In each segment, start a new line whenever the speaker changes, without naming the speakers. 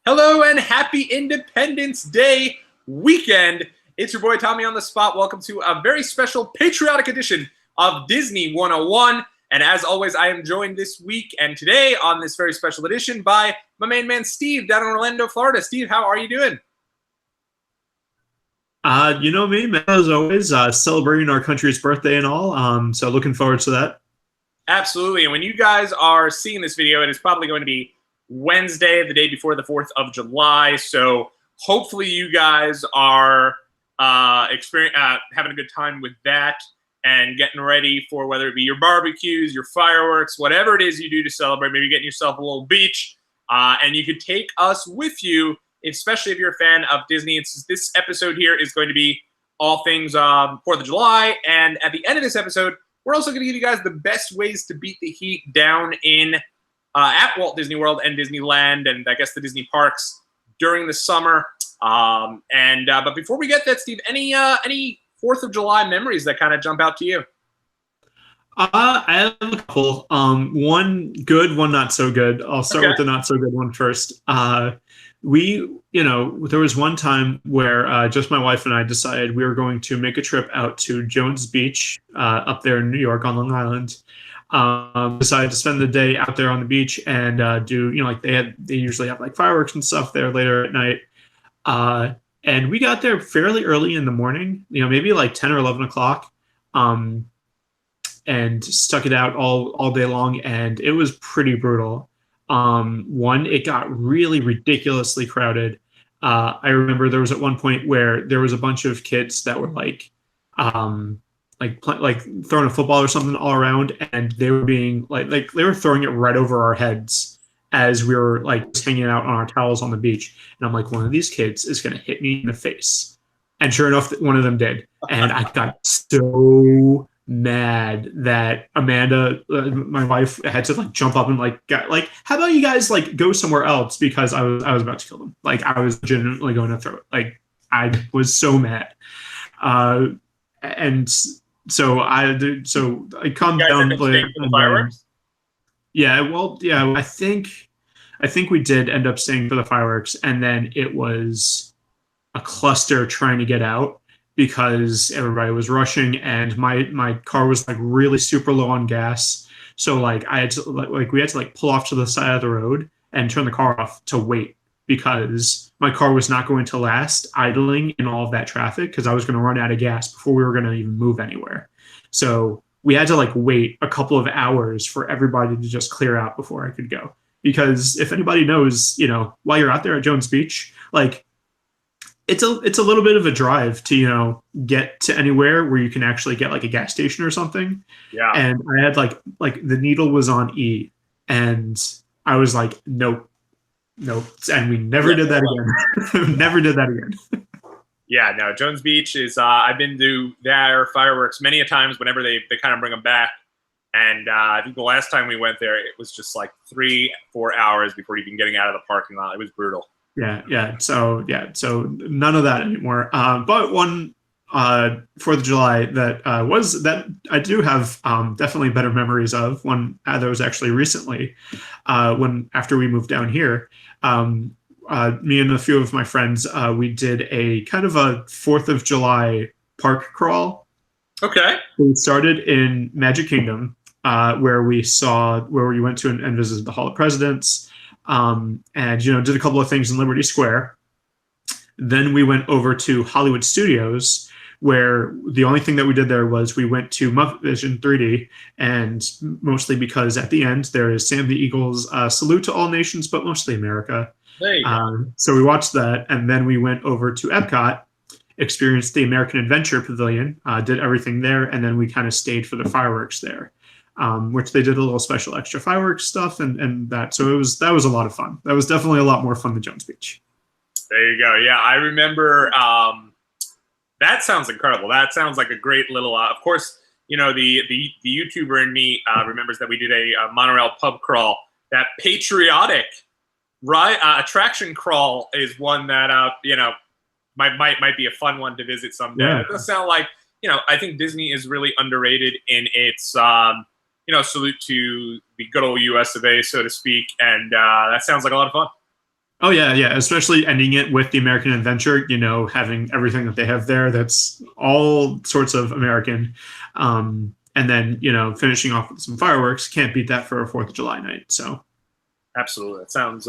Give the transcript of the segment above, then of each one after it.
Hello and happy Independence Day weekend. It's your boy Tommy on the spot. Welcome to a very special patriotic edition of Disney 101. And as always, I am joined this week and today on this very special edition by my main man Steve down in Orlando, Florida. Steve, how are you doing?
You know me, man, as always, celebrating our country's birthday and all. So looking forward to that.
Absolutely. And when you guys are seeing this video, it is probably going to be Wednesday, the day before the 4th of July. So hopefully you guys are having a good time with that and getting ready for whether it be your barbecues, your fireworks, whatever it is you do to celebrate. Maybe getting yourself a little beach. And you could take us with you, especially if you're a fan of Disney. This episode here is going to be all things 4th of July. And at the end of this episode, we're also going to give you guys the best ways to beat the heat down in at Walt Disney World and Disneyland, and I guess the Disney parks during the summer. But before we get that, Steve, any 4th of July memories that kind of jump out to you?
I have a couple. One good, one not so good. I'll start with the not so good one first. There was one time where just my wife and I decided we were going to make a trip out to Jones Beach up there in New York on Long Island. Decided to spend the day out there on the beach and they usually have like fireworks and stuff there later at night. And we got there fairly early in the morning, maybe like 10 or 11 o'clock. And stuck it out all day long, and it was pretty brutal. It got really ridiculously crowded. I remember there was at one point where there was a bunch of kids that were like throwing a football or something all around, and they were being like they were throwing it right over our heads as we were like hanging out on our towels on the beach. And I'm like, one of these kids is going to hit me in the face. And sure enough, one of them did. And I got so mad that Amanda, my wife, had to like jump up and how about you guys like go somewhere else, because I was about to kill them. Like I was legitimately going to throw it. Like I was so mad. And so I calmed down.
The fireworks?
I think we did end up staying for the fireworks, and then it was a cluster trying to get out because everybody was rushing, and my car was like really super low on gas. So like I had to we had to pull off to the side of the road and turn the car off to wait, because my car was not going to last idling in all of that traffic, because I was going to run out of gas before we were going to even move anywhere. So we had to wait a couple of hours for everybody to just clear out before I could go. Because if anybody knows, while you're out there at Jones Beach, it's a little bit of a drive to get to anywhere where you can actually get like a gas station or something.
Yeah.
And I had like the needle was on E, and I was like, nope, and we never did that again. Never did that again.
Yeah, no, Jones Beach is, I've been to their fireworks many a times whenever they kind of bring them back. And I think the last time we went there, it was just like 3-4 hours before even getting out of the parking lot. It was brutal.
Yeah. So none of that anymore. But one 4th of July that I do have definitely better memories of. One that was actually recently, after we moved down here. Me and a few of my friends, we did a kind of a 4th of July park crawl.
Okay.
We started in Magic Kingdom, where we went to and visited the Hall of Presidents, and did a couple of things in Liberty Square. Then we went over to Hollywood Studios, where the only thing that we did there was we went to Muppet Vision 3D, and mostly because at the end there is Sam the Eagle's salute to all nations, but mostly America.
There you go.
So we watched that, and then we went over to Epcot, experienced the American Adventure Pavilion, did everything there, and then we kind of stayed for the fireworks there, which they did a little special extra fireworks stuff and that. So that was a lot of fun. That was definitely a lot more fun than Jones Beach.
There you go. Yeah, I remember. That sounds incredible. That sounds like a great little. Of course, the YouTuber in me remembers that we did a monorail pub crawl. That Patriotic attraction crawl is one that might be a fun one to visit someday. Yeah. It does sound like I think Disney is really underrated in its salute to the good old U.S. of A., so to speak, and that sounds like a lot of fun.
Oh yeah, yeah. Especially ending it with the American Adventure, you know, having everything that they have there. That's all sorts of American. And then, you know, finishing off with some fireworks. Can't beat that for a 4th of July night. So
Absolutely, it sounds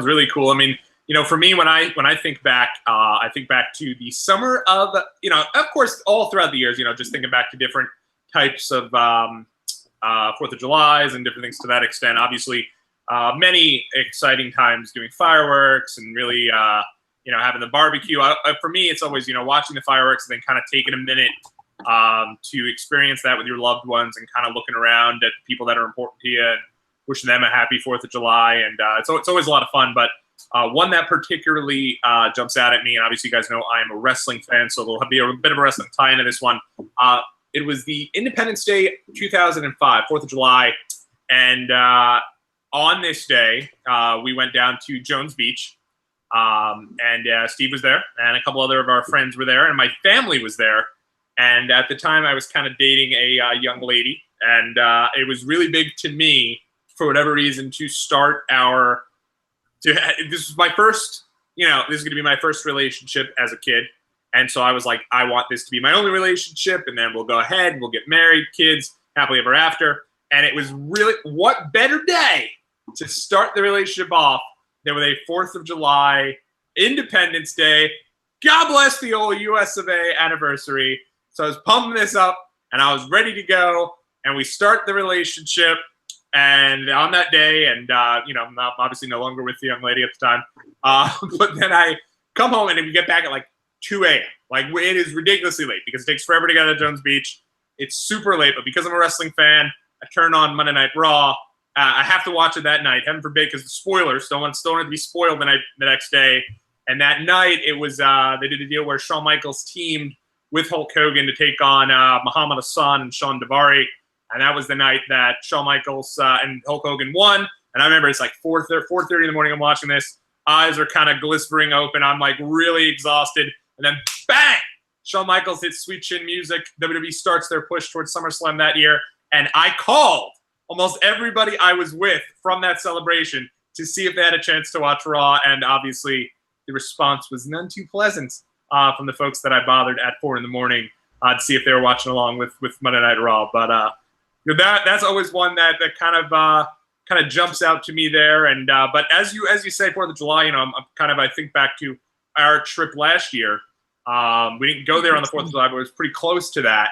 really cool. I mean, you know, for me, when I think back, I think back to the summer of, you know, of course, all throughout the years, you know, just thinking back to different types of 4th of Julys and different things to that extent. Obviously, many exciting times doing fireworks and really, you know, having the barbecue. For me, it's always, you know, watching the fireworks and then kind of taking a minute to experience that with your loved ones and kind of looking around at people that are important to you and wishing them a happy 4th of July. And it's always a lot of fun. But one that particularly jumps out at me, and obviously you guys know I am a wrestling fan, so there'll be a bit of a wrestling tie into this one. It was the Independence Day 2005, 4th of July. And on this day, we went down to Jones Beach. And Steve was there, and a couple other of our friends were there, and my family was there. And at the time, I was kind of dating a young lady, and it was really big to me, for whatever reason, to start our. This was my first, you know, this is going to be my first relationship as a kid, and so I was like, I want this to be my only relationship, and then we'll go ahead, we'll get married, kids, happily ever after. And it was really, what better day to start the relationship off than with a 4th of July, Independence Day. God bless the old US of A anniversary. So I was pumping this up, and I was ready to go, and we start the relationship. And on that day, and you know, I'm obviously no longer with the young lady at the time, but then I come home, and we get back at like 2 a.m. Like, it is ridiculously late because it takes forever to get to Jones Beach. It's super late, but because I'm a wrestling fan, I turn on Monday Night Raw. I have to watch it that night, heaven forbid, because the spoilers. Don't want it to be spoiled the next day. And that night, it was they did a deal where Shawn Michaels teamed with Hulk Hogan to take on Muhammad Hassan and Sean Davari. And that was the night that Shawn Michaels and Hulk Hogan won. And I remember it's like 4:30 in the morning. I'm watching this. Eyes are kind of glistering open. I'm like really exhausted. And then bang! Shawn Michaels hits Sweet Chin Music. WWE starts their push towards SummerSlam that year. And I called almost everybody I was with from that celebration to see if they had a chance to watch Raw. And obviously the response was none too pleasant from the folks that I bothered at 4 in the morning to see if they were watching along with Monday Night Raw. But that's always one that kind of jumps out to me there. And but as you say, 4th of July, you know, I think back to our trip last year. We didn't go there on the 4th of July, but it was pretty close to that.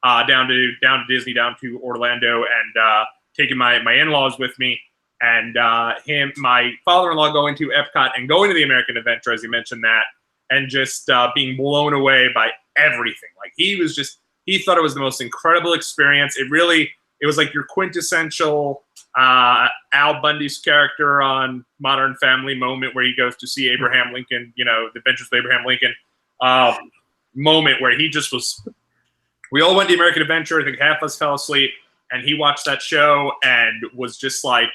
Down to Disney, down to Orlando, and taking my in-laws with me, and my father-in-law going to Epcot and going to the American Adventure, as you mentioned that, and just being blown away by everything. Like, he thought it was the most incredible experience. It was like your quintessential Al Bundy's character on Modern Family moment where he goes to see Abraham Lincoln, you know, the Adventures of Abraham Lincoln moment where he just was. We all went to the American Adventure. I think half of us fell asleep, and he watched that show and was just like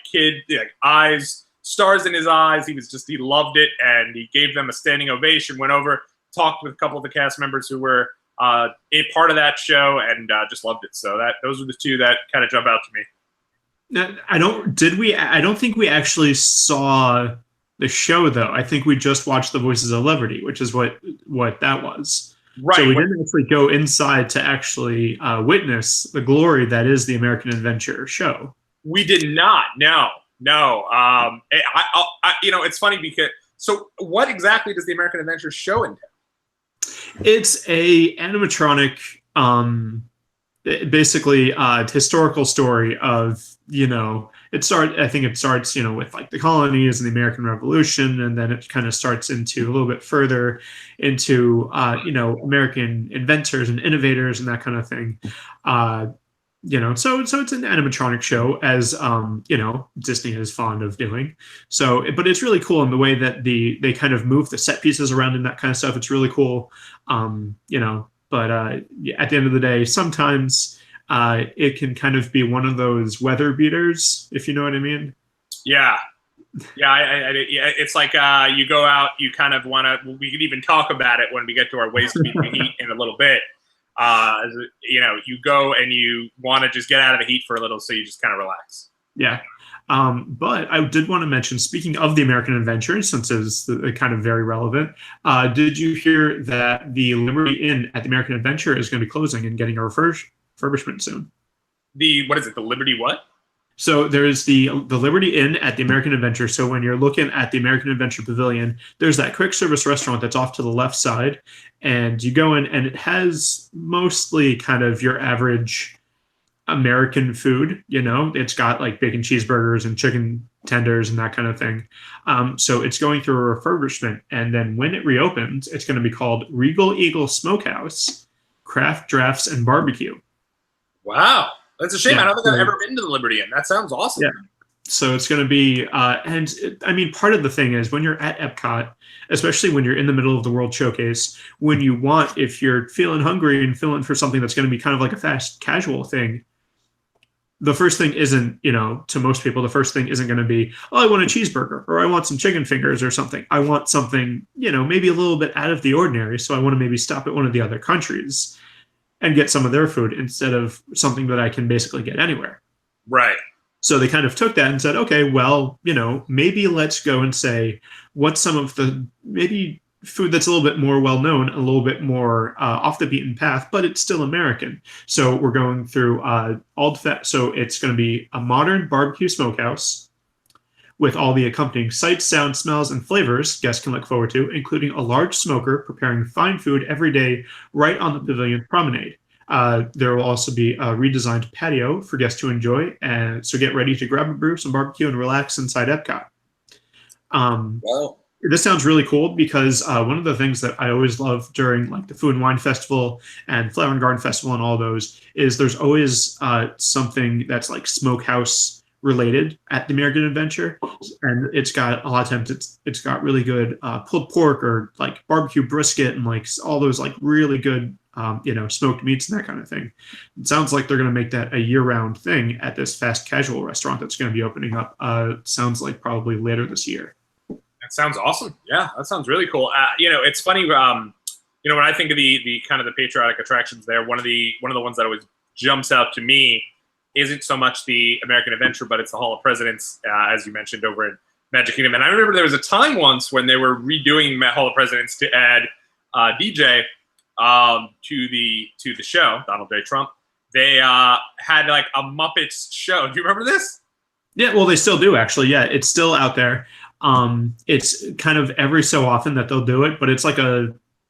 eyes, stars in his eyes. He loved it, and he gave them a standing ovation. Went over, talked with a couple of the cast members who were a part of that show, and just loved it. So those are the two that kind of jump out to me.
Now, I don't think we actually saw the show, though. I think we just watched the Voices of Liberty, which is what that was. Right. So we didn't actually go inside to actually witness the glory that is the American Adventure show. We did not. No.
You know, it's funny because. So, what exactly does the American Adventure show entail?
It's a animatronic, basically historical story of, you know, I think it starts, you know, with like the colonies and the American Revolution, and then it kind of starts into a little bit further into, you know, American inventors and innovators and that kind of thing. You know, so it's an animatronic show, as you know, Disney is fond of doing. So, but it's really cool in the way that they kind of move the set pieces around and that kind of stuff. It's really cool. You know, but at the end of the day, sometimes it can kind of be one of those weather beaters, if you know what I mean.
Yeah. It's like you go out, you kind of want to. We can even talk about it when we get to our ways to beat the heat in a little bit. You know, you go and you want to just get out of the heat for a little, so you just kind of relax.
Yeah. But I did want to mention, speaking of the American Adventure, since it's kind of very relevant, did you hear that the Liberty Inn at the American Adventure is going to be closing and getting a refurbishment soon?
What is it? The Liberty what?
So there's the Liberty Inn at the American Adventure. So when you're looking at the American Adventure Pavilion, there's that quick service restaurant that's off to the left side, and you go in, and it has mostly kind of your average American food. You know, it's got like bacon cheeseburgers and chicken tenders and that kind of thing. So it's going through a refurbishment, and then when it reopens, it's going to be called Regal Eagle Smokehouse, Craft Drafts and Barbecue.
Wow. That's a shame.
Yeah,
I don't think I've ever been to the Liberty Inn. That sounds awesome.
Yeah. So it's going to be, I mean, part of the thing is when you're at Epcot, especially when you're in the middle of the World Showcase, when you want, if you're feeling hungry and feeling for something that's going to be kind of like a fast casual thing, the first thing isn't, you know, to most people, the first thing isn't going to be, oh, I want a cheeseburger or I want some chicken fingers or something. I want something, you know, maybe a little bit out of the ordinary. So I want to maybe stop at one of the other countries and get some of their food instead of something that I can basically get anywhere.
Right.
So they kind of took that and said, okay, well, you know, maybe let's go and say what's some of the maybe food that's a little bit more well-known, a little bit more off the beaten path, but it's still American. So we're going through so it's going to be a modern barbecue smokehouse with all the accompanying sights, sounds, smells, and flavors guests can look forward to, including a large smoker preparing fine food every day right on the pavilion promenade. There will also be a redesigned patio for guests to enjoy, and so get ready to grab a brew, some barbecue, and relax inside Epcot.
Wow.
This sounds really cool because one of the things that I always love during like the Food and Wine Festival and Flower and Garden Festival and all those is there's always something that's like smokehouse related at the American Adventure, and it's got a lot of times it's got really good pulled pork or like barbecue brisket and like all those like really good you know, smoked meats and that kind of thing. It sounds like they're going to make that a year-round thing at this fast casual restaurant that's going to be opening up. Sounds like probably later this year.
That sounds awesome. Yeah, that sounds really cool. You know, it's funny. You know, when I think of the kind of the patriotic attractions there, one of the ones that always jumps out to me isn't so much the American Adventure, but it's the Hall of Presidents, as you mentioned, over in Magic Kingdom. And I remember there was a time once when they were redoing Hall of Presidents to add DJ to the show, Donald J. Trump. They had like a Muppets show. Do you remember this?
Yeah, well, they still do actually. Yeah, it's still out there. It's kind of every so often that they'll do it, but it's like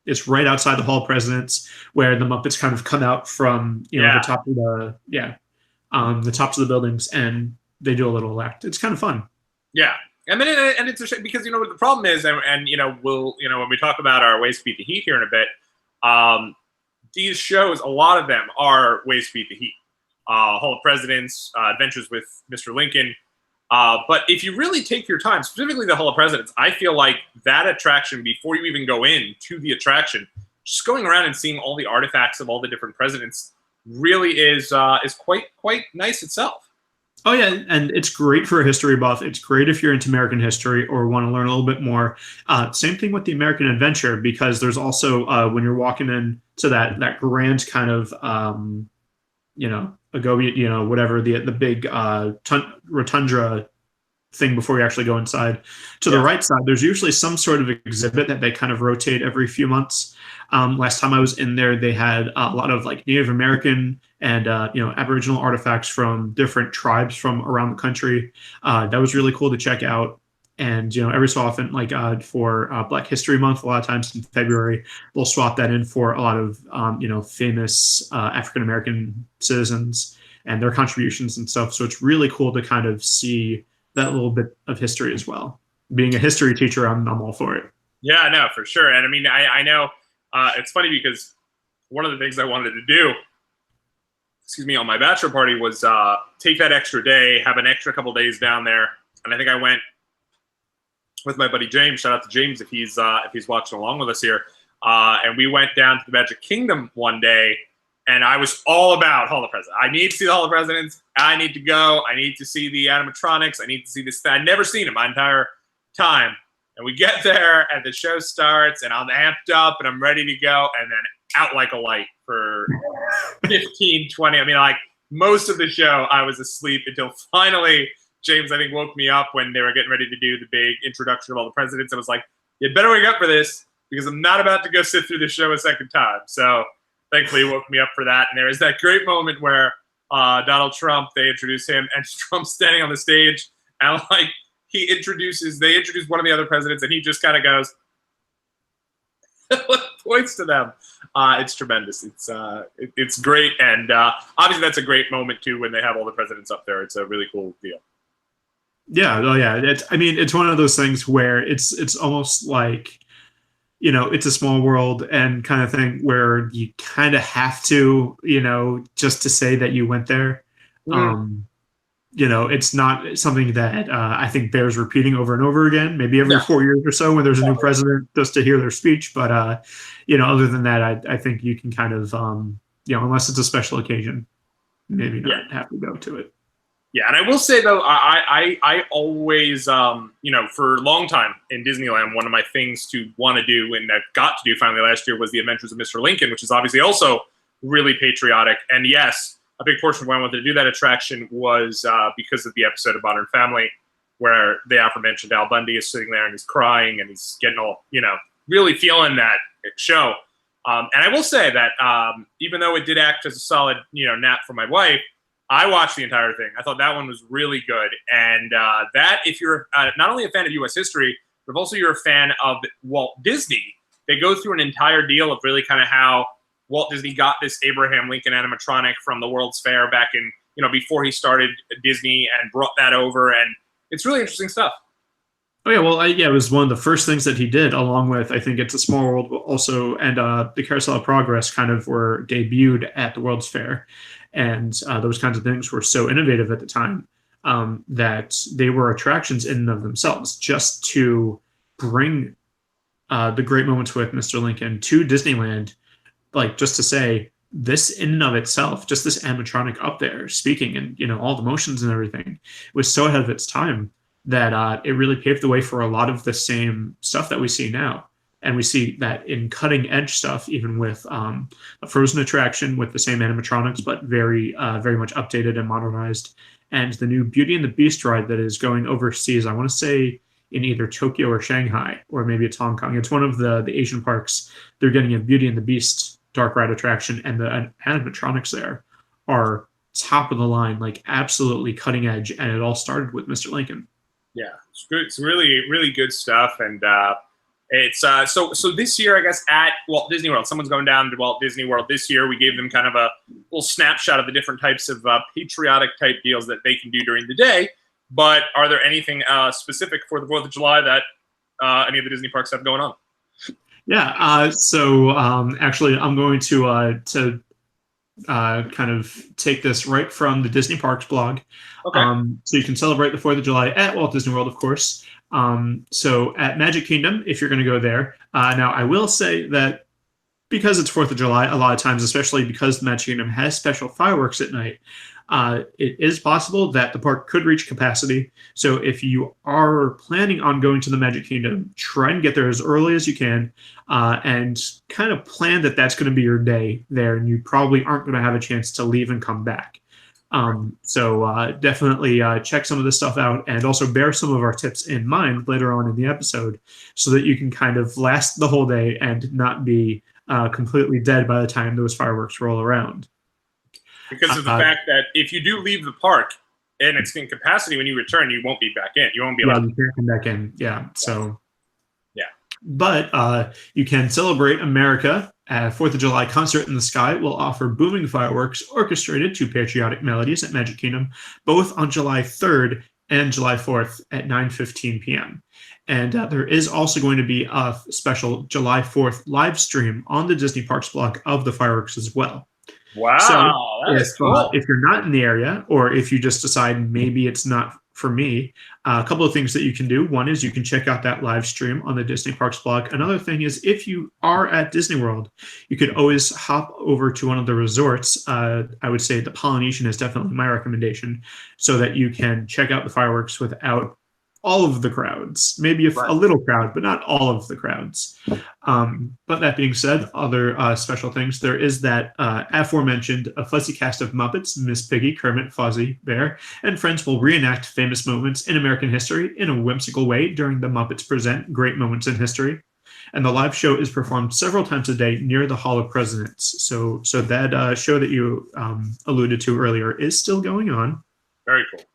it's right outside the Hall of Presidents where the Muppets kind of come out from, you know, the top of the tops of the buildings, and they do a little act. It's kind of fun.
Yeah. And then it's a shame because, you know, what the problem is, and you know, when we talk about our Ways to Beat the Heat here in a bit, these shows, a lot of them are Ways to Beat the Heat. Hall of Presidents, Adventures with Mr. Lincoln. But if you really take your time, specifically the Hall of Presidents, I feel like that attraction, before you even go in to the attraction, just going around and seeing all the artifacts of all the different presidents really is quite nice itself.
Oh yeah, and it's great for a history buff. It's great if you're into American history or want to learn a little bit more. Same thing with the American Adventure, because there's also when you're walking in to that grand kind of you know, Agobi, you know, whatever the big rotundra thing before you actually go inside. To the right side, there's usually some sort of exhibit that they kind of rotate every few months. Last time I was in there, they had a lot of like Native American and you know, Aboriginal artifacts from different tribes from around the country. That was really cool to check out. And, you know, every so often, like for Black History Month, a lot of times in February, they'll swap that in for a lot of, you know, famous African-American citizens and their contributions and stuff. So it's really cool to kind of see that little bit of history as well. Being a history teacher, I'm all for it.
Yeah, no, for sure. And I mean, I know it's funny because one of the things I wanted to do, on my bachelor party was take that extra day, have an extra couple days down there. And I think I went with my buddy James. Shout out to James if he's watching along with us here. And we went down to the Magic Kingdom one day, and I was all about Hall of Presidents. I need to see the Hall of Presidents. I need to go. I need to see the animatronics. I need to see this. I'd never seen them my entire time. And we get there, and the show starts, and I'm amped up, and I'm ready to go, and then out like a light for 15, 20. I mean, like, most of the show, I was asleep until finally James, I think, woke me up when they were getting ready to do the big introduction of all the presidents. I was like, "You better wake up for this because I'm not about to go sit through the show a second time." So thankfully, he woke me up for that. And there is that great moment where Donald Trump, they introduce him, and Trump's standing on the stage, and like they introduce one of the other presidents, and he just kind of goes, points to them. It's tremendous. It's great, and obviously that's a great moment too when they have all the presidents up there. It's a really cool deal.
Yeah, oh yeah. It's one of those things where it's almost like, it's a small world and kind of thing where you kind of have to, just to say that you went there. It's not something that I think bears repeating over and over again, maybe every 4 years or so when there's a new president, just to hear their speech. But, other than that, I think you can kind of, unless it's a special occasion, maybe not have to go to it.
Yeah, and I will say, though, I always, for a long time in Disneyland, one of my things to want to do, and I got to do finally last year, was The Adventures of Mr. Lincoln, which is obviously also really patriotic. And yes, a big portion of why I wanted to do that attraction was because of the episode of Modern Family, where the aforementioned Al Bundy is sitting there and he's crying and he's getting all, really feeling that show. And I will say that even though it did act as a solid, nap for my wife, I watched the entire thing. I thought that one was really good. And that, if you're not only a fan of U.S. history, but also you're a fan of Walt Disney, they go through an entire deal of really kind of how Walt Disney got this Abraham Lincoln animatronic from the World's Fair back in, before he started Disney, and brought that over. And it's really interesting stuff.
Oh, yeah. Well, it was one of the first things that he did, along with, I think, It's a Small World also, and the Carousel of Progress kind of were debuted at the World's Fair. And those kinds of things were so innovative at the time that they were attractions in and of themselves, just to bring the great moments with Mr. Lincoln to Disneyland. Like, just to say, this in and of itself, just this animatronic up there speaking and, all the motions and everything, was so ahead of its time that it really paved the way for a lot of the same stuff that we see now. And we see that in cutting edge stuff, even with a Frozen attraction with the same animatronics, but very, very much updated and modernized. And the new Beauty and the Beast ride that is going overseas, I want to say in either Tokyo or Shanghai, or maybe it's Hong Kong. It's one of the Asian parks. They're getting a Beauty and the Beast dark ride attraction, and the animatronics there are top of the line, like absolutely cutting edge. And it all started with Mr. Lincoln.
Yeah, it's good. It's really, really good stuff. And it's so this year, I guess, at Walt Disney World, someone's going down to Walt Disney World this year. We gave them kind of a little snapshot of the different types of patriotic type deals that they can do during the day. But are there anything specific for the 4th of July that any of the Disney parks have going on?
Yeah. So actually, I'm going to kind of take this right from the Disney Parks blog.
Okay.
So you can celebrate the 4th of July at Walt Disney World, of course. So at Magic Kingdom, if you're going to go there. Now, I will say that because it's 4th of July, a lot of times, especially because the Magic Kingdom has special fireworks at night, it is possible that the park could reach capacity. So if you are planning on going to the Magic Kingdom, try and get there as early as you can, and kind of plan that that's going to be your day there, and you probably aren't going to have a chance to leave and come back. So definitely check some of this stuff out, and also bear some of our tips in mind later on in the episode, so that you can kind of last the whole day and not be completely dead by the time those fireworks roll around.
Because of the fact that if you do leave the park and it's in capacity, when you return, you won't be back in. You won't be allowed.
Yeah, you can't come back in. Yeah. So.
Yeah.
But you can celebrate America. 4th of July Concert in the Sky will offer booming fireworks orchestrated to patriotic melodies at Magic Kingdom, both on July 3rd and July 4th at 9:15 p.m. And there is also going to be a special July 4th live stream on the Disney Parks blog of the fireworks as well.
Wow,
so
that is cool.
If you're not in the area, or if you just decide maybe it's not for me, a couple of things that you can do. One is you can check out that live stream on the Disney Parks blog. Another thing is, if you are at Disney World, you could always hop over to one of the resorts. I would say the Polynesian is definitely my recommendation, so that you can check out the fireworks without all of the crowds, maybe a little crowd, but not all of the crowds. But that being said, other special things. There is that aforementioned a fuzzy cast of Muppets, Miss Piggy, Kermit, Fozzie Bear, and friends will reenact famous moments in American history in a whimsical way during the Muppets Present Great Moments in History. And the live show is performed several times a day near the Hall of Presidents. So that show that you alluded to earlier is still going on.
Very cool.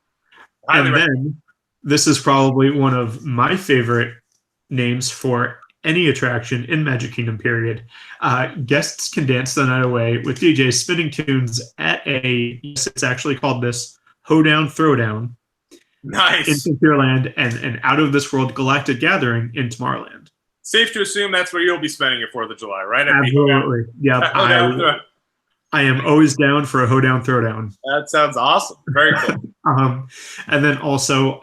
And then this is probably one of my favorite names for any attraction in Magic Kingdom, period. Guests can dance the night away with DJs spinning tunes at yes, it's actually called this, Hoedown Throwdown.
Nice.
In Frontierland and an out-of-this-world galactic gathering in Tomorrowland.
Safe to assume that's where you'll be spending your 4th of July, right?
Absolutely. Yeah. I am always down for a Hoedown Throwdown.
That sounds awesome. Very cool.
And then also,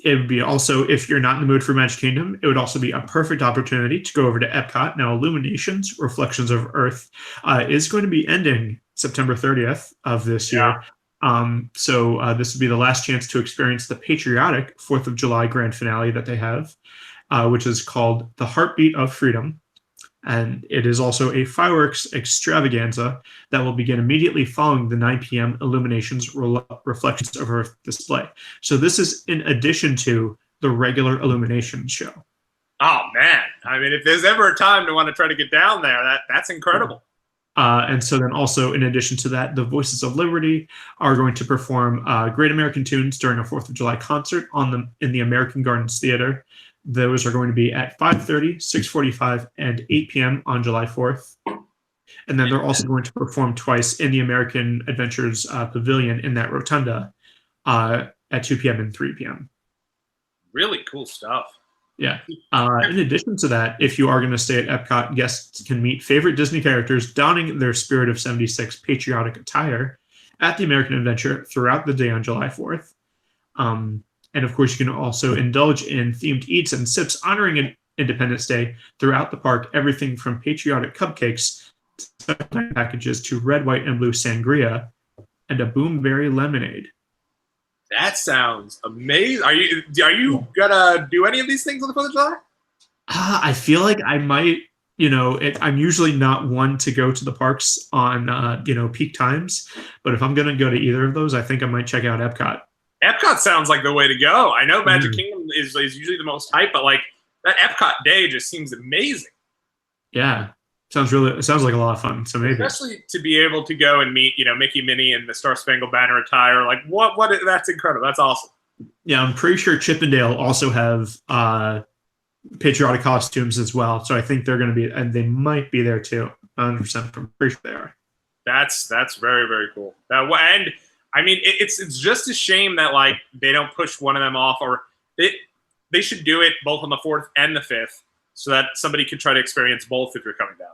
it would be also, if you're not in the mood for Magic Kingdom, it would also be a perfect opportunity to go over to Epcot. Now, Illuminations, Reflections of Earth, is going to be ending September 30th of this year. So this would be the last chance to experience the patriotic 4th of July grand finale that they have, which is called The Heartbeat of Freedom. And it is also a fireworks extravaganza that will begin immediately following the 9 p.m. Illuminations Reflections of Earth display. So this is in addition to the regular Illuminations show.
Oh, man. I mean, if there's ever a time to want to try to get down there, that's incredible.
And so then also, in addition to that, the Voices of Liberty are going to perform Great American Tunes during a 4th of July concert in the American Gardens Theater. Those are going to be at 5:30, 6:45, and 8 p.m. on July 4th. And then they're also going to perform twice in the American Adventures Pavilion in that rotunda at 2 p.m. and 3 p.m.
Really cool stuff.
Yeah. In addition to that, if you are going to stay at Epcot, guests can meet favorite Disney characters donning their Spirit of 76 patriotic attire at the American Adventure throughout the day on July 4th. And of course, you can also indulge in themed eats and sips honoring Independence Day throughout the park. Everything from patriotic cupcakes packages to red, white, and blue sangria and a boomberry lemonade.
That sounds amazing. Are you gonna do any of these things on the 4th of July?
I feel like I might. I'm usually not one to go to the parks on peak times, but if I'm gonna go to either of those, I think I might check out Epcot. Epcot
sounds like the way to go. I know Magic Kingdom is usually the most hype, but like that Epcot day just seems amazing.
Yeah, sounds like a lot of fun. So maybe,
especially to be able to go and meet Mickey, Minnie, and the Star Spangled Banner attire. Like what? That's incredible. That's awesome.
Yeah, I'm pretty sure Chippendale also have patriotic costumes as well. So I think they're going to be, and they might be there too. 100%. I'm pretty sure they are.
That's very, very cool. And I mean, it's just a shame that like they don't push one of them off, or they should do it both on the 4th and the 5th, so that somebody could try to experience both if you're coming down.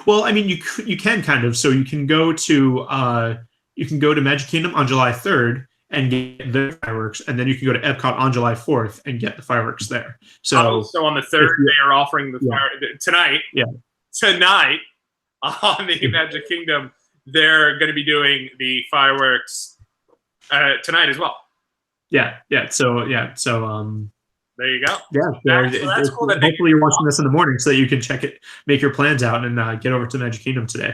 Well, I mean, you can kind of. So you can go to Magic Kingdom on July 3rd and get the fireworks, and then you can go to Epcot on July 4th and get the fireworks there. So
on the 3rd they are offering the fire tonight.
Yeah, tonight
on the Magic Kingdom. They're going to be doing the fireworks tonight as well.
Yeah. So
there you go.
Yeah, so that's cool. That hopefully you're watching this in the morning so that you can check it, make your plans out, and get over to Magic Kingdom today.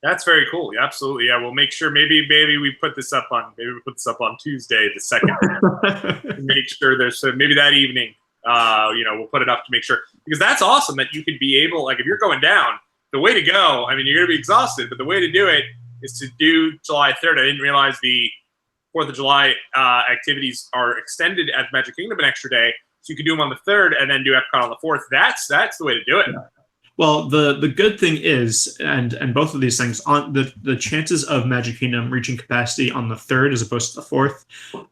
That's very cool. Yeah, absolutely. Yeah, we'll make sure maybe we put this up on Tuesday the 2nd. Make sure there's maybe that evening. We'll put it up to make sure, because that's awesome that you could be able, like, if you're going down. The way to go, I mean, you're going to be exhausted, but the way to do it is to do July 3rd. I didn't realize the 4th of July activities are extended at Magic Kingdom an extra day, so you can do them on the 3rd and then do Epcot on the 4th. That's the way to do it.
Yeah. Well, the good thing is, and both of these things, on the chances of Magic Kingdom reaching capacity on the 3rd as opposed to the 4th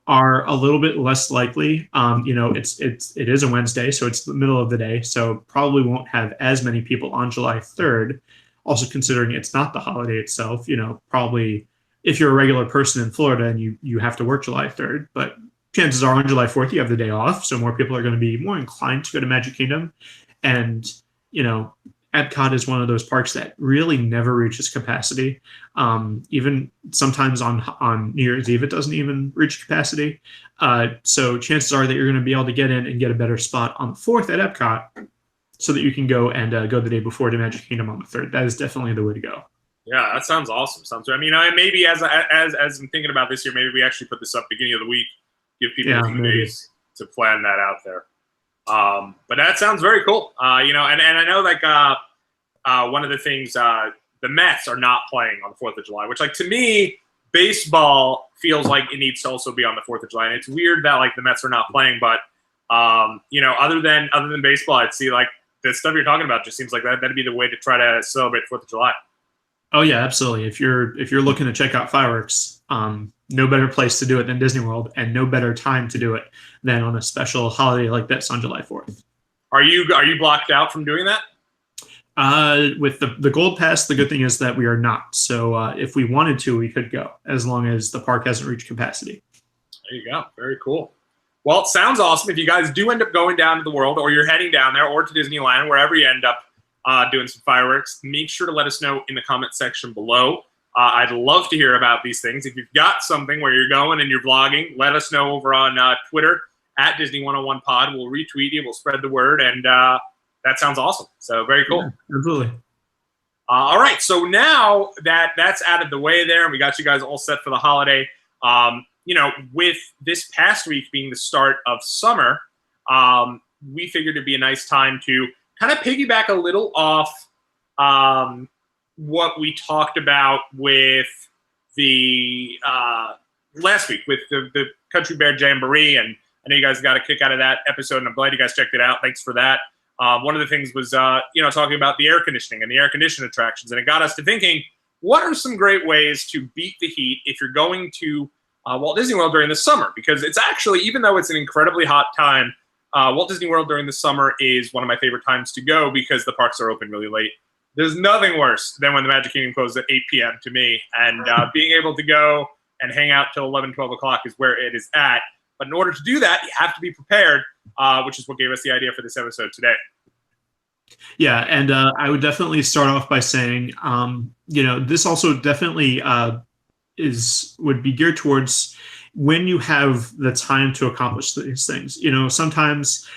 are a little bit less likely. It is a Wednesday, so it's the middle of the day, so probably won't have as many people on July 3rd. Also, considering it's not the holiday itself, probably if you're a regular person in Florida and you have to work July 3rd, but chances are on July 4th you have the day off, so more people are going to be more inclined to go to Magic Kingdom, and Epcot is one of those parks that really never reaches capacity. Even sometimes on New Year's Eve, it doesn't even reach capacity. So chances are that you're going to be able to get in and get a better spot on the 4th at Epcot so that you can go and go the day before to Magic Kingdom on the 3rd. That is definitely the way to go.
Yeah, that sounds awesome. I mean, maybe as I'm thinking about this year, maybe we actually put this up beginning of the week, give people a few days to plan that out there. But that sounds very cool. And I know one of the things, the Mets are not playing on the 4th of July, which to me, baseball feels like it needs to also be on the 4th of July. And it's weird that the Mets are not playing, but other than baseball, I'd see the stuff you're talking about just seems like that'd be the way to try to celebrate 4th of July.
Oh yeah, absolutely. If you're looking to check out fireworks, no better place to do it than Disney World, and no better time to do it than on a special holiday like this on July 4th.
Are you blocked out from doing that?
With the Gold Pass, the good thing is that we are not. So if we wanted to, we could go, as long as the park hasn't reached capacity.
There you go. Very cool. Well, it sounds awesome. If you guys do end up going down to the World, or you're heading down there, or to Disneyland, wherever you end up doing some fireworks, make sure to let us know in the comment section below. I'd love to hear about these things. If you've got something where you're going and you're vlogging, let us know over on Twitter at Disney101pod. We'll retweet you. We'll spread the word. And that sounds awesome. So very cool.
Yeah, absolutely.
All right. So now that that's out of the way there, and we got you guys all set for the holiday, with this past week being the start of summer, we figured it'd be a nice time to kind of piggyback a little off what we talked about with the last week with the Country Bear Jamboree, and I know you guys got a kick out of that episode, and I'm glad you guys checked it out. Thanks for that. One of the things was talking about the air conditioning and the air conditioned attractions, and it got us to thinking, what are some great ways to beat the heat if you're going to Walt Disney World during the summer? Because it's actually, even though it's an incredibly hot time, Walt Disney World during the summer is one of my favorite times to go because the parks are open really late. There's nothing worse than when the Magic Kingdom closes at 8 p.m. to me, and being able to go and hang out till 11, 12 o'clock is where it is at. But in order to do that, you have to be prepared, which is what gave us the idea for this episode today.
Yeah, and I would definitely start off by saying, this also definitely would be geared towards when you have the time to accomplish these things. Sometimes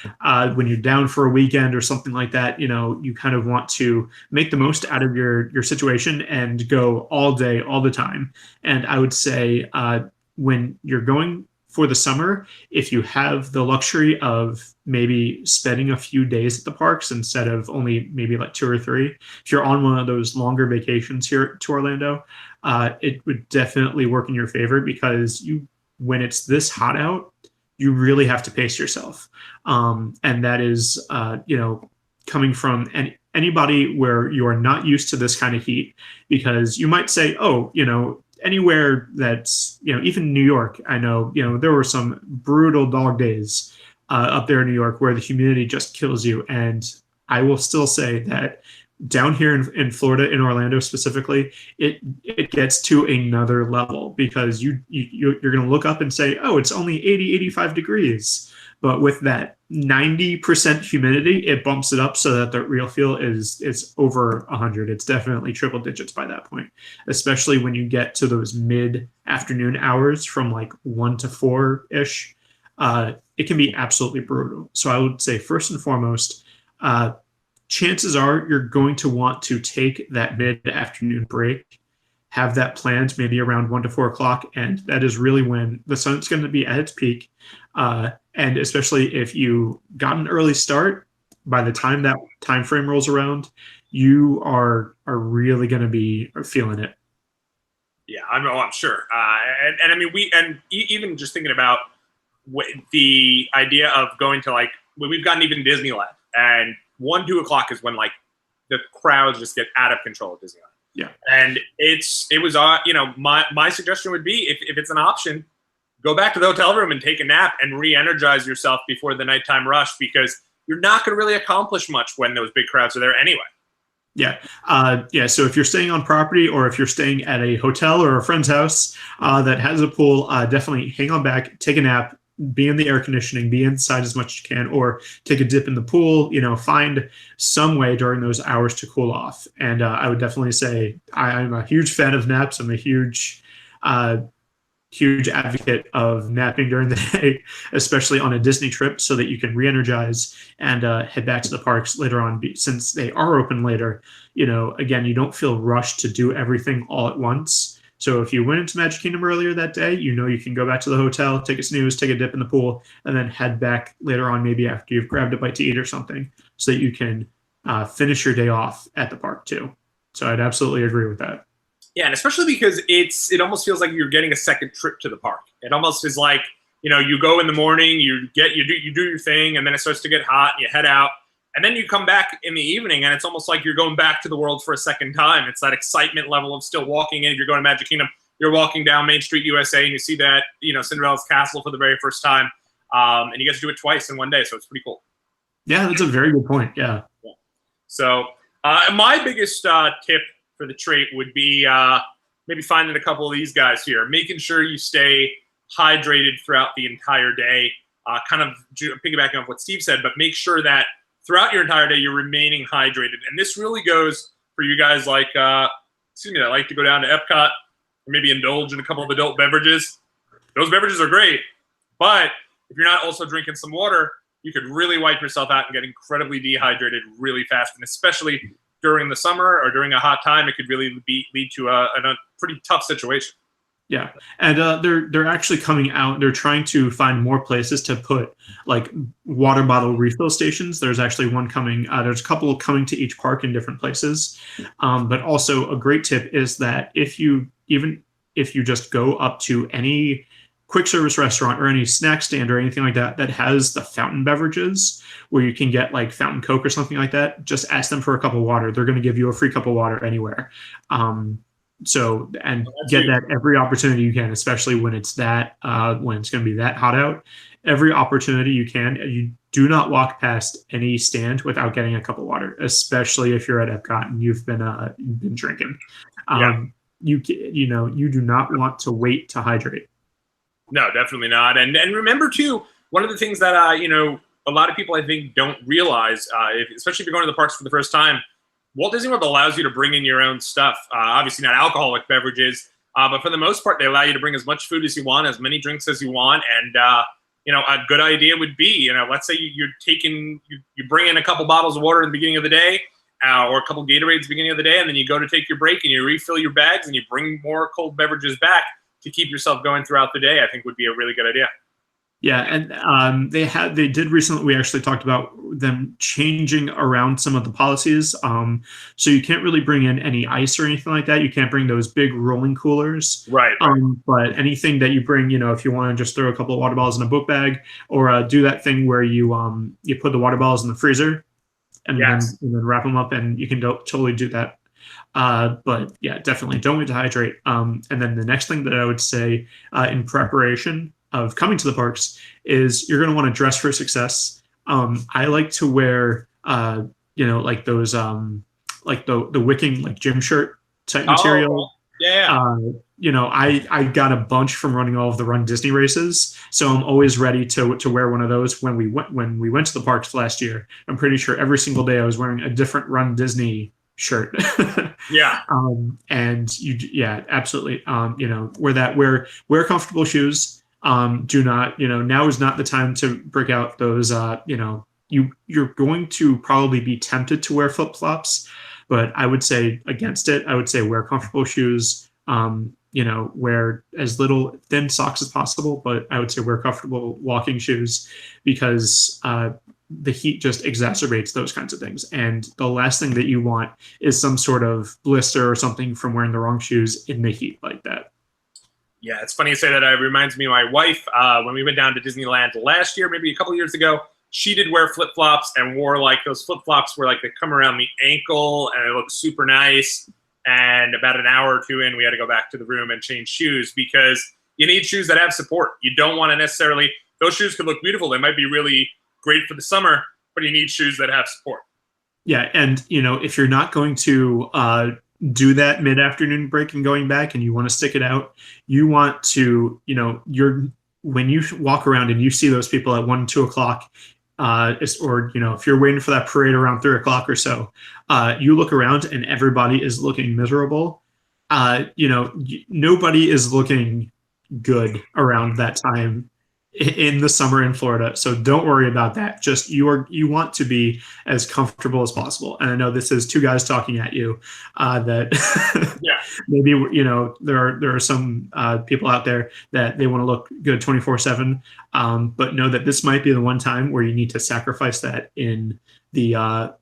when you're down for a weekend or something like that, you kind of want to make the most out of your situation and go all day, all the time. And I would say when you're going for the summer, if you have the luxury of maybe spending a few days at the parks instead of only maybe 2 or 3, if you're on one of those longer vacations here to Orlando, it would definitely work in your favor, because when it's this hot out, you really have to pace yourself. And that is, coming from anybody where you are not used to this kind of heat, because you might say, anywhere that's, even New York, I know, there were some brutal dog days up there in New York where the humidity just kills you. And I will still say that down here in Florida, in Orlando specifically, it gets to another level, because you're going to look up and say, oh, it's only 80, 85 degrees. But with that 90% humidity, it bumps it up so that the real feel is over 100. It's definitely triple digits by that point, especially when you get to those mid-afternoon hours from 1 to 4-ish. It can be absolutely brutal. So I would say, first and foremost, chances are you're going to want to take that mid-afternoon break, have that planned maybe around 1 to 4 o'clock, and that is really when the sun's going to be at its peak. And especially if you got an early start, by the time that time frame rolls around, you are really going to be feeling it.
Yeah, I'm sure. And I mean, even just thinking about the idea of going to we've gotten even Disneyland, and 1, 2 o'clock is when the crowds just get out of control at Disneyland.
Yeah.
And it was my suggestion would be, if it's an option, go back to the hotel room and take a nap and re-energize yourself before the nighttime rush, because you're not going to really accomplish much when those big crowds are there anyway.
Yeah. So if you're staying on property, or if you're staying at a hotel or a friend's house that has a pool, definitely hang on back, take a nap, be in the air conditioning, be inside as much as you can, or take a dip in the pool. Find some way during those hours to cool off. And I would definitely say I'm a huge fan of naps. I'm a huge advocate of napping during the day, especially on a Disney trip, so that you can re-energize and head back to the parks later on. Since they are open later, again, you don't feel rushed to do everything all at once. So if you went into Magic Kingdom earlier that day, you can go back to the hotel, take a snooze, take a dip in the pool, and then head back later on, maybe after you've grabbed a bite to eat or something, so that you can finish your day off at the park too. So I'd absolutely agree with that.
Yeah, and especially because it almost feels like you're getting a second trip to the park. It almost is like, you go in the morning, you do your thing, and then it starts to get hot, and you head out, and then you come back in the evening, and it's almost like you're going back to the world for a second time. It's that excitement level of still walking in. If you're going to Magic Kingdom, you're walking down Main Street USA, and you see that, Cinderella's castle for the very first time, and you get to do it twice in one day, so it's pretty cool.
Yeah, that's a very good point. Yeah.
So my biggest tip for the trait would be maybe finding a couple of these guys here, making sure you stay hydrated throughout the entire day. Kind of piggybacking off what Steve said, but make sure that throughout your entire day you're remaining hydrated. And this really goes for you guys that like to go down to Epcot or maybe indulge in a couple of adult beverages. Those beverages are great, but if you're not also drinking some water, you could really wipe yourself out and get incredibly dehydrated really fast, and especially during the summer or during a hot time, it could really lead to a pretty tough situation.
Yeah, and they're actually coming out. They're trying to find more places to put like water bottle refill stations. There's actually one coming. There's a couple coming to each park in different places. But also a great tip is that if you just go up to any quick service restaurant or any snack stand or anything like that has the fountain beverages where you can get like fountain Coke or something like that, just ask them for a cup of water. They're going to give you a free cup of water anywhere. Get that every opportunity you can, especially when it's when it's going to be that hot out. Every opportunity you can. You do not walk past any stand without getting a cup of water, especially if you're at Epcot and you've been drinking. You do not want to wait to hydrate.
No, definitely not. And remember too, one of the things that a lot of people I think don't realize, especially if you're going to the parks for the first time, Walt Disney World allows you to bring in your own stuff. Obviously not alcoholic beverages, but for the most part, they allow you to bring as much food as you want, as many drinks as you want. And a good idea would be, let's say you bring in a couple bottles of water in the beginning of the day, or a couple Gatorades at the beginning of the day, and then you go to take your break and you refill your bags and you bring more cold beverages back to keep yourself going throughout the day, I think would be a really good idea.
Yeah, and they did recently. We actually talked about them changing around some of the policies. So you can't really bring in any ice or anything like that. You can't bring those big rolling coolers.
Right.
But anything that you bring, if you want to just throw a couple of water bottles in a book bag, or do that thing where you put the water bottles in the freezer, and then wrap them up, and you can totally do that. But yeah, definitely don't wait to hydrate. And then the next thing that I would say in preparation of coming to the parks is you're going to want to dress for success. I like to wear, like those, like the wicking, like gym shirt type material.
Yeah.
I got a bunch from running all of the Run Disney races, so I'm always ready to wear one of those when we went to the parks last year. I'm pretty sure every single day I was wearing a different Run Disney shirt.
Yeah.
Absolutely. Wear comfortable shoes. Do not, now is not the time to break out those, you're going to probably be tempted to wear flip-flops, but I would say against it. I would say wear comfortable shoes, wear as little thin socks as possible, but I would say wear comfortable walking shoes, because the heat just exacerbates those kinds of things. And the last thing that you want is some sort of blister or something from wearing the wrong shoes in the heat like that.
Yeah, it's funny you say that. It reminds me of my wife. When we went down to Disneyland last year, maybe a couple of years ago, she did wear flip-flops and wore like those flip-flops where like they come around the ankle and it looks super nice. And about an hour or two in, we had to go back to the room and change shoes, because you need shoes that have support. You don't want to necessarily, those shoes could look beautiful. They might be really great for the summer, but you need shoes that have support.
Yeah, and if you're not going to do that mid-afternoon break and going back, and you want to stick it out, you want to, when you walk around and you see those people at 1, 2 o'clock, or if you're waiting for that parade around 3 o'clock or so, you look around and everybody is looking miserable. Nobody is looking good around that time in the summer in Florida. So don't worry about that. Just you want to be as comfortable as possible. And I know this is two guys talking at you. That
Yeah.
maybe there are some people out there that they want to look good 24/7. But know that this might be the one time where you need to sacrifice that in the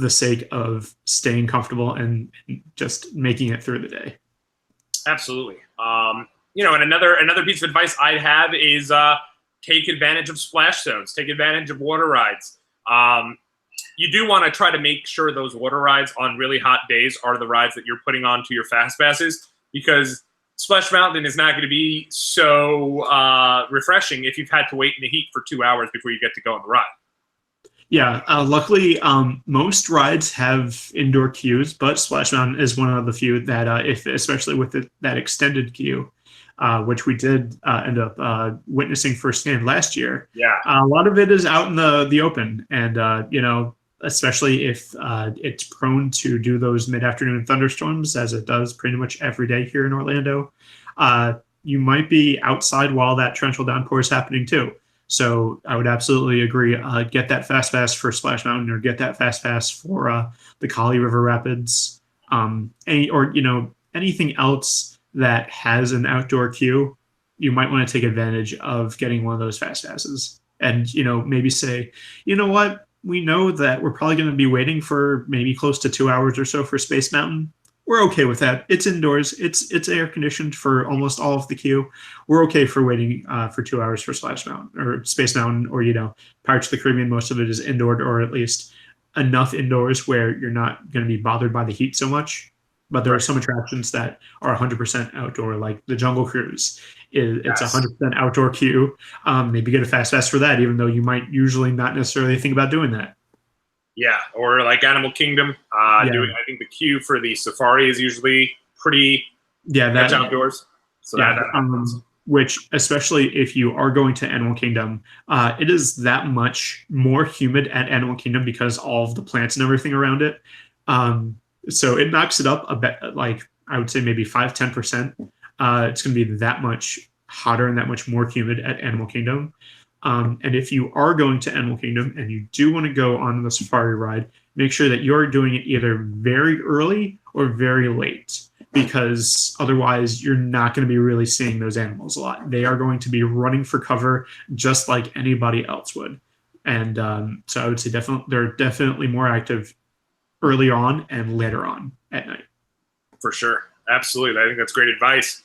sake of staying comfortable and just making it through the day.
Absolutely. And another piece of advice I'd have is take advantage of splash zones, take advantage of water rides. You do want to try to make sure those water rides on really hot days are the rides that you're putting onto your fast passes, because Splash Mountain is not going to be so refreshing if you've had to wait in the heat for 2 hours before you get to go on the ride.
Yeah, luckily, most rides have indoor queues, but Splash Mountain is one of the few that, especially with that extended queue, which we did end up witnessing firsthand last year.
Yeah,
a lot of it is out in the open, and especially if it's prone to do those mid-afternoon thunderstorms, as it does pretty much every day here in Orlando. You might be outside while that torrential downpour is happening too. So I would absolutely agree. Get that fast pass for Splash Mountain, or get that fast pass for the Kali River Rapids, anything else that has an outdoor queue. You might want to take advantage of getting one of those fast passes, and maybe say, you know what, we know that we're probably going to be waiting for maybe close to 2 hours or so for Space Mountain. We're okay with that. It's indoors. It's air conditioned for almost all of the queue. We're okay for waiting for 2 hours for Splash Mountain or Space Mountain, or Pirates of the Caribbean. Most of it is indoor, or at least enough indoors where you're not going to be bothered by the heat so much. But there are some attractions that are 100% outdoor, like the Jungle Cruise. It's 100% outdoor queue. Maybe get a fast pass for that, even though you might usually not necessarily think about doing that.
Yeah, or like Animal Kingdom. I think the queue for the safari is usually pretty much outdoors. So that happens.
Which, especially if you are going to Animal Kingdom, it is that much more humid at Animal Kingdom because all of the plants and everything around it. So it knocks it up a bit, like I would say maybe 5-10%. It's going to be that much hotter and that much more humid at Animal Kingdom. And if you are going to Animal Kingdom and you do want to go on the safari ride, make sure that you're doing it either very early or very late, because otherwise you're not going to be really seeing those animals a lot. They are going to be running for cover just like anybody else would. And so I would say they're definitely more active early on and later on at night. For
sure. Absolutely. I think that's great advice.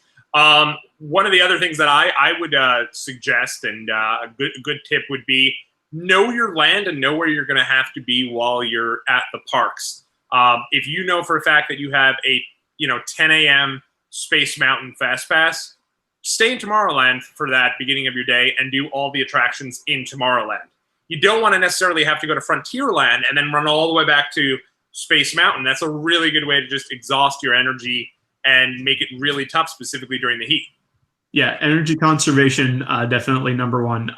One of the other things that I would suggest, and a good tip would be, know your land and know where you're going to have to be while you're at the parks. If you know for a fact that you have a 10 a.m. Space Mountain Fast Pass, stay in Tomorrowland for that beginning of your day and do all the attractions in Tomorrowland. You don't want to necessarily have to go to Frontierland and then run all the way back to Space Mountain. That's a really good way to just exhaust your energy and make it really tough, specifically during the heat.
Yeah, energy conservation, definitely number one.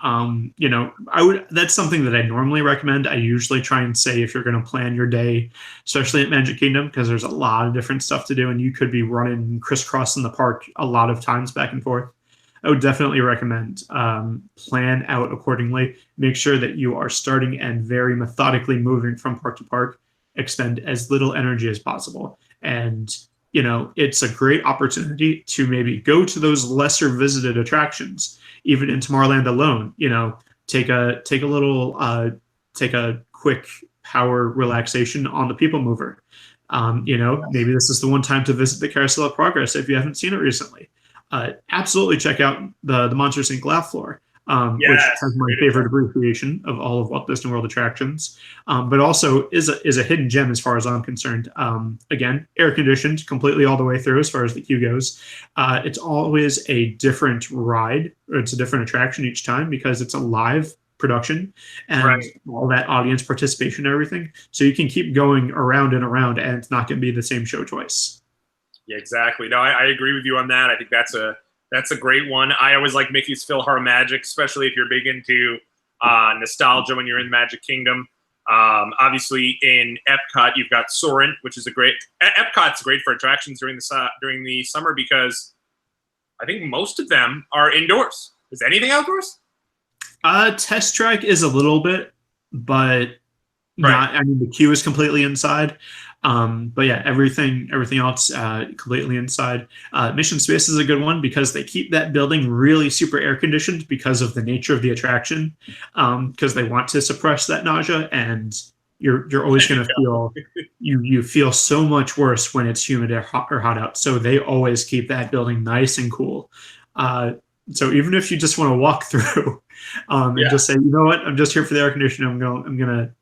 That's something that I normally recommend. I usually try and say, if you're going to plan your day, especially at Magic Kingdom, because there's a lot of different stuff to do and you could be running crisscross in the park a lot of times back and forth, I would definitely recommend plan out accordingly. Make sure that you are starting and very methodically moving from park to park. Expend as little energy as possible. And it's a great opportunity to maybe go to those lesser visited attractions, even in Tomorrowland alone. Take a quick power relaxation on the People Mover. Maybe this is the one time to visit the Carousel of Progress if you haven't seen it recently. Absolutely check out the Monsters Inc. laugh floor. Which has my favorite abbreviation of all of Walt Disney World attractions, but also is a hidden gem as far as I'm concerned. Again, air conditioned completely all the way through as far as the queue goes. It's always a different ride, or it's a different attraction each time because it's a live production and all that audience participation and everything. So you can keep going around and around, and it's not going to be the same show twice.
Yeah, exactly. No, I agree with you on that. I think that's a That's a great one. I always like Mickey's PhilharMagic, especially if you're big into nostalgia when you're in Magic Kingdom. Obviously, in Epcot, you've got Soarin', which is a great. Epcot's great for attractions during the summer because I think most of them are indoors. Is anything outdoors?
Test Track is a little bit, but not. I mean, the queue is completely inside. But yeah, everything else completely inside. Mission Space is a good one because they keep that building really super air conditioned because of the nature of the attraction. Because they want to suppress that nausea, and you're always going to feel you feel so much worse when it's humid or hot out. So they always keep that building nice and cool. So even if you just want to walk through and just say, you know what, I'm just here for the air conditioning. I'm gonna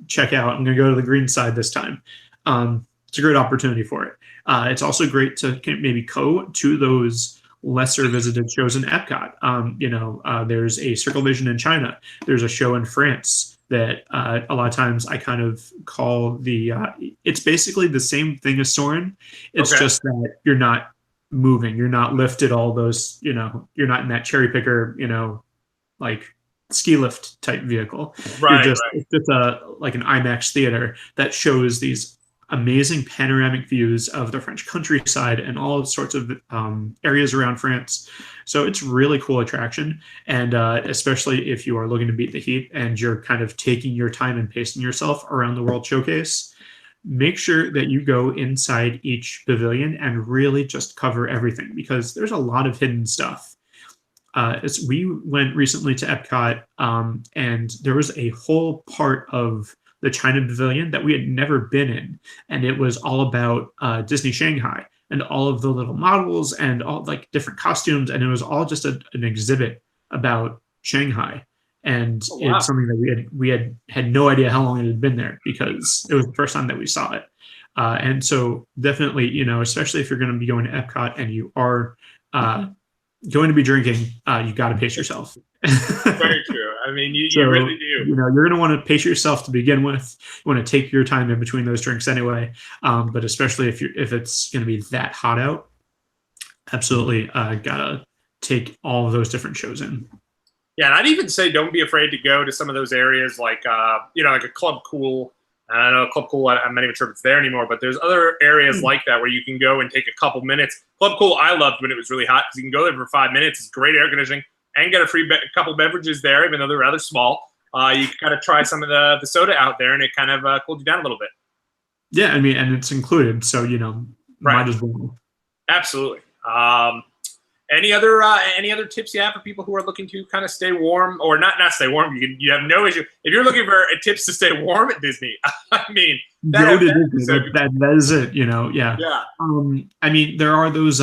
check out. I'm gonna go to the green side this time. It's a great opportunity for it. It's also great to maybe go to those lesser visited shows in Epcot. There's a Circle Vision in China. There's a show in France that a lot of times I kind of call it's basically the same thing as Soarin'. It's just that you're not moving. You're not lifted all those, you're not in that cherry picker, like ski lift type vehicle. It's just like an IMAX theater that shows these amazing panoramic views of the French countryside and all sorts of areas around France. So it's really cool attraction. And especially if you are looking to beat the heat and you're kind of taking your time and pacing yourself around the World Showcase, make sure that you go inside each pavilion and really just cover everything because there's a lot of hidden stuff. We went recently to Epcot and there was a whole part of the China Pavilion that we had never been in. And it was all about Disney Shanghai and all of the little models and all like different costumes. And it was all just an exhibit about Shanghai. And it's something that we had no idea how long it had been there because it was the first time that we saw it. And so definitely, especially if you're going to be going to Epcot and you are going to be drinking, you got to pace yourself.
Very true. I mean, you really do.
You're going to want to pace yourself to begin with. You want to take your time in between those drinks anyway. But especially if it's going to be that hot out, absolutely gotta take all of those different shows in.
Yeah, and I'd even say don't be afraid to go to some of those areas like like a Club Cool. I know Club Cool, I'm not even sure if it's there anymore, but there's other areas like that where you can go and take a couple minutes. Club Cool I loved when it was really hot because you can go there for 5 minutes. It's great air conditioning and get a free couple beverages there, even though they're rather small. You kind of try some of the soda out there, and it kind of cooled you down a little bit.
Yeah, I mean, and it's included, so might as well.
Absolutely. Any other tips you have for people who are looking to kind of stay warm, or not stay warm? You have no issue if you're looking for tips to stay warm at Disney. I mean,
that is it. Yeah.
Yeah.
I mean, there are those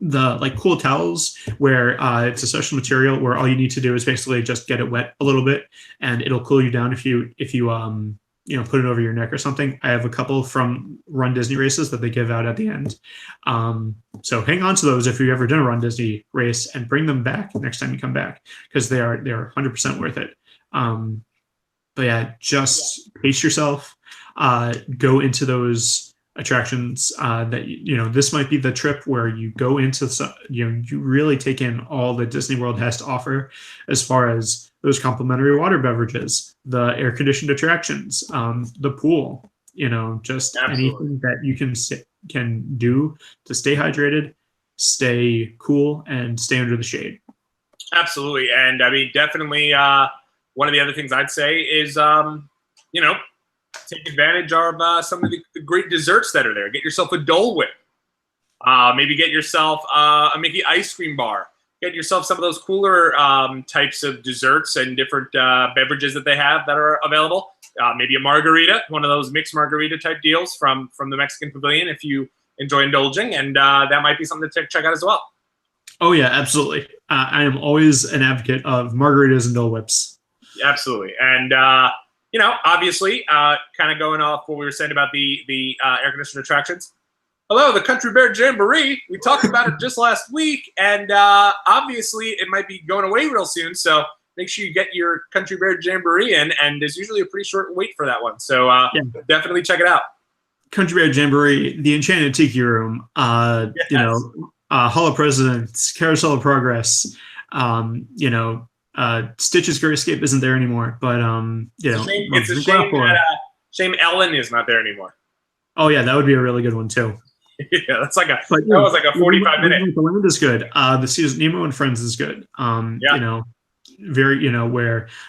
the like cool towels where it's a special material where all you need to do is basically just get it wet a little bit, and it'll cool you down if you put it over your neck or something. I have a couple from Run Disney races that they give out at the end. So hang on to those if you've ever done a Run Disney race and bring them back next time you come back because they're 100% worth it. But yeah, just pace yourself. Go into those attractions that this might be the trip where you go into you really take in all that Disney World has to offer as far as those complimentary water beverages, the air-conditioned attractions, the pool, just anything that you can do to stay hydrated, stay cool, and stay under the shade.
Absolutely. And I mean, definitely one of the other things I'd say is, take advantage of some of the great desserts that are there. Get yourself a Dole Whip. Maybe get yourself a Mickey ice cream bar. Get yourself some of those cooler types of desserts and different beverages that they have that are available. Maybe a margarita, one of those mixed margarita type deals from the Mexican Pavilion if you enjoy indulging, and that might be something to check out as well.
Oh yeah, absolutely. I am always an advocate of margaritas and Dole Whips.
Absolutely. And obviously, kind of going off what we were saying about the air-conditioned attractions. Hello, the Country Bear Jamboree. We talked about it just last week, and obviously it might be going away real soon, so make sure you get your Country Bear Jamboree in, and there's usually a pretty short wait for that one, so definitely check it out.
Country Bear Jamboree, the Enchanted Tiki Room,
yes.
Hall of Presidents, Carousel of Progress. Stitch's Great Escape isn't there anymore, but
It's a shame that shame Ellen is not there anymore.
Oh yeah, that would be a really good one too.
Yeah, that was like a 45-minute.
The Land is good. The season Nemo and Friends is good. Where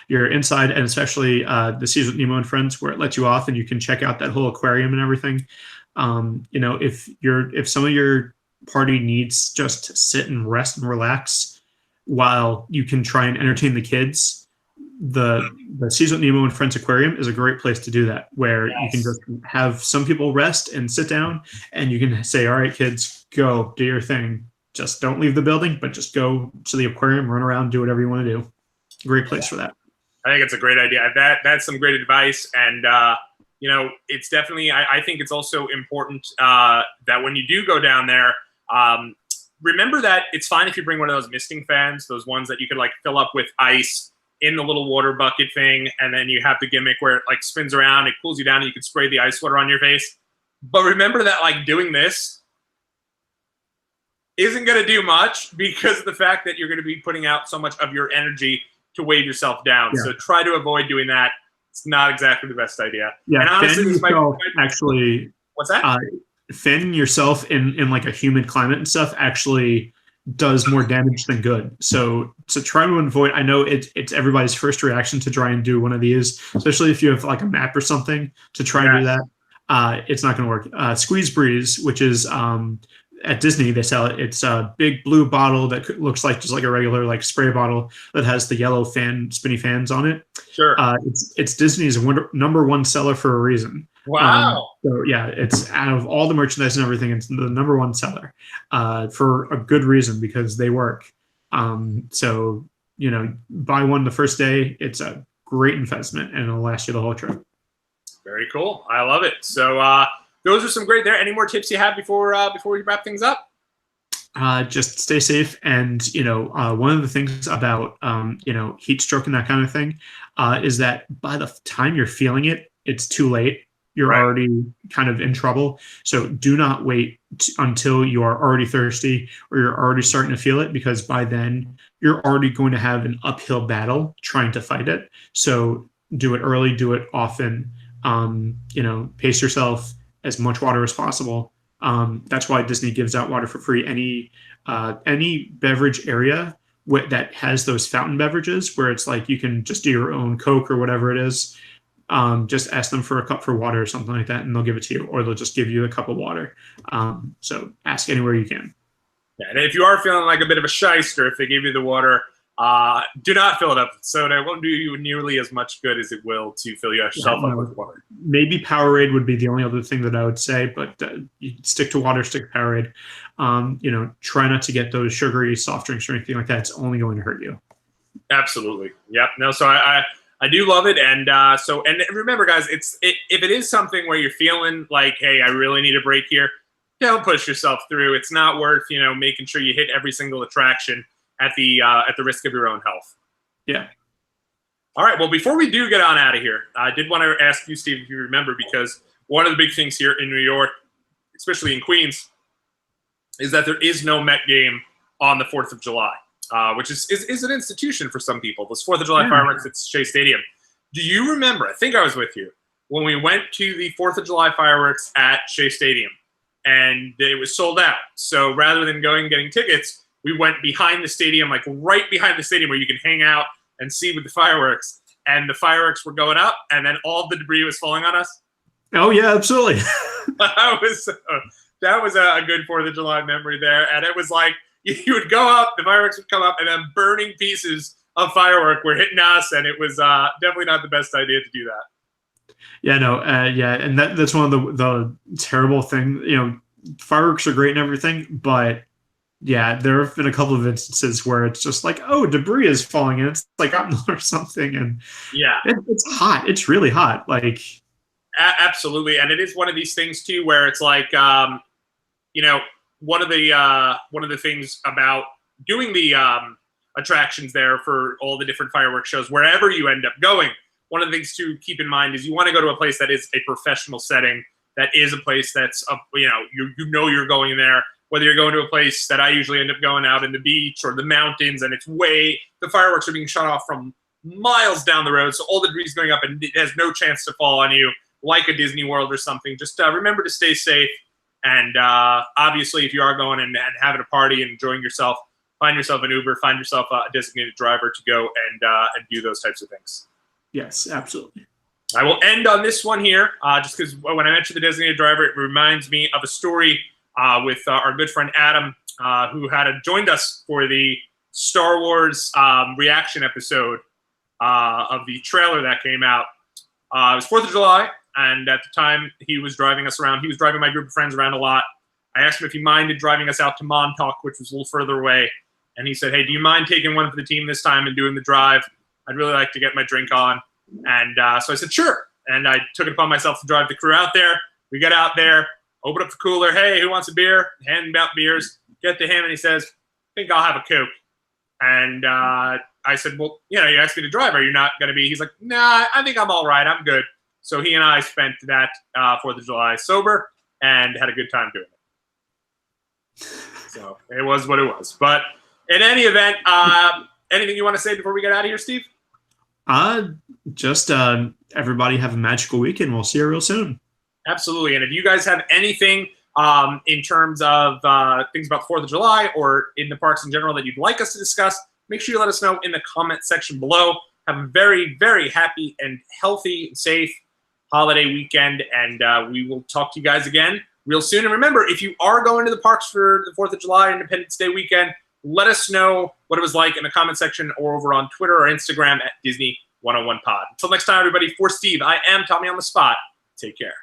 you're inside, and especially the season Nemo and Friends, where it lets you off and you can check out that whole aquarium and everything. If some of your party needs just to sit and rest and relax while you can try and entertain the kids, the Season Nemo and Friends Aquarium is a great place to do that, where you can just have some people rest and sit down, and you can say, all right, kids, go do your thing. Just don't leave the building, but just go to the aquarium, run around, do whatever you want to do. Great place for that.
I think it's a great idea. That's some great advice. And, it's definitely, I think it's also important that when you do go down there, remember that it's fine if you bring one of those misting fans, those ones that you could like fill up with ice in the little water bucket thing, and then you have the gimmick where it like spins around, it cools you down, and you can spray the ice water on your face. But remember that like doing this isn't going to do much because of the fact that you're going to be putting out so much of your energy to wave yourself down. Yeah. So try to avoid doing that. It's not exactly the best idea.
Yeah, and honestly, actually,
what's that?
Fanning yourself in like a humid climate and stuff actually does more damage than good. So try to avoid. I know it's everybody's first reaction to try and do one of these, especially if you have like a map or something to try and do that. It's not going to work. Squeeze Breeze, which is at Disney, they sell it. It's a big blue bottle that looks like just like a regular like spray bottle that has the yellow spinny fans on it.
Sure.
It's Disney's number one seller for a reason.
Wow.
So yeah, it's out of all the merchandise and everything, it's the number one seller for a good reason, because they work. So buy one the first day. It's a great investment and it'll last you the whole trip.
Very cool. I love it. So those are some great there. Any more tips you have before we wrap things up?
Just stay safe. And, one of the things about, heat stroke and that kind of thing is that by the time you're feeling it, it's too late. You're already kind of in trouble. So do not wait until you are already thirsty or you're already starting to feel it, because by then you're already going to have an uphill battle trying to fight it. So do it early, do it often, pace yourself, as much water as possible. That's why Disney gives out water for free. Any beverage area that has those fountain beverages where it's like you can just do your own Coke or whatever it is, just ask them for a cup for water or something like that, and they'll give it to you, or they'll just give you a cup of water. So ask anywhere you can.
Yeah, and if you are feeling like a bit of a shyster, if they give you the water, do not fill it up with soda. It won't do you nearly as much good as it will to fill yourself up with water.
Maybe Powerade would be the only other thing that I would say, but you stick to water, stick to Powerade. Try not to get those sugary soft drinks or anything like that. It's only going to hurt you.
Absolutely. Yep. No, so I do love it. And and remember, guys, if it is something where you're feeling like, hey, I really need a break here, don't push yourself through. It's not worth, making sure you hit every single attraction at the risk of your own health.
Yeah.
All right. Well, before we do get on out of here, I did want to ask you, Steve, if you remember, because one of the big things here in New York, especially in Queens, is that there is no Met game on the 4th of July, which is an institution for some people. This 4th of July fireworks at Shea Stadium. Do you remember? I think I was with you when we went to the 4th of July fireworks at Shea Stadium, and it was sold out. So rather than going and getting tickets, we went behind the stadium, like right behind the stadium where you can hang out and see with the fireworks. And the fireworks were going up, and then all the debris was falling on us.
Oh, yeah, absolutely.
that was a good 4th of July memory there. And it was like you would go up, the fireworks would come up, and then burning pieces of firework were hitting us. And it was definitely not the best idea to do that.
Yeah, no, and that's one of the terrible things. Fireworks are great and everything, but yeah, there have been a couple of instances where it's just like, oh, debris is falling in. It's like or something, and
yeah,
it's hot. It's really hot. Like,
absolutely, and it is one of these things too, where it's like, one of the things about doing the attractions there for all the different fireworks shows, wherever you end up going, one of the things to keep in mind is you want to go to a place that is a professional setting, that is a place that's you're going there. whether you're going to a place that I usually end up going out in the beach or the mountains, and the fireworks are being shot off from miles down the road, so all the debris is going up and it has no chance to fall on you, like a Disney World or something. Just remember to stay safe, and obviously if you are going and having a party and enjoying yourself, find yourself an Uber, find yourself a designated driver to go and do those types of things.
Yes, absolutely.
I will end on this one here, just because when I mentioned the designated driver, it reminds me of a story with our good friend Adam, who had joined us for the Star Wars reaction episode of the trailer that came out. It was 4th of July, and at the time he was driving us around. He was driving my group of friends around a lot. I asked him if he minded driving us out to Montauk, which was a little further away, and he said, "Hey, do you mind taking one for the team this time and doing the drive? I'd really like to get my drink on." And so I said, "Sure." And I took it upon myself to drive the crew out there. We get out there, open up the cooler. "Hey, who wants a beer?" Hand him out beers. Get to him, and he says, "I think I'll have a Coke." And I said, "Well, you asked me to drive. Are you not going to be?" He's like, "Nah, I think I'm all right. I'm good." So he and I spent that 4th of July sober and had a good time doing it. So it was what it was. But in any event, anything you want to say before we get out of here, Steve?
Just everybody have a magical weekend. We'll see you real soon.
Absolutely. And if you guys have anything in terms of things about the 4th of July or in the parks in general that you'd like us to discuss, make sure you let us know in the comment section below. Have a very, very happy and healthy, safe holiday weekend, and we will talk to you guys again real soon. And remember, if you are going to the parks for the 4th of July Independence Day weekend, let us know what it was like in the comment section or over on Twitter or Instagram at Disney101pod. Until next time, everybody, for Steve, I am Tommy on the Spot. Take care.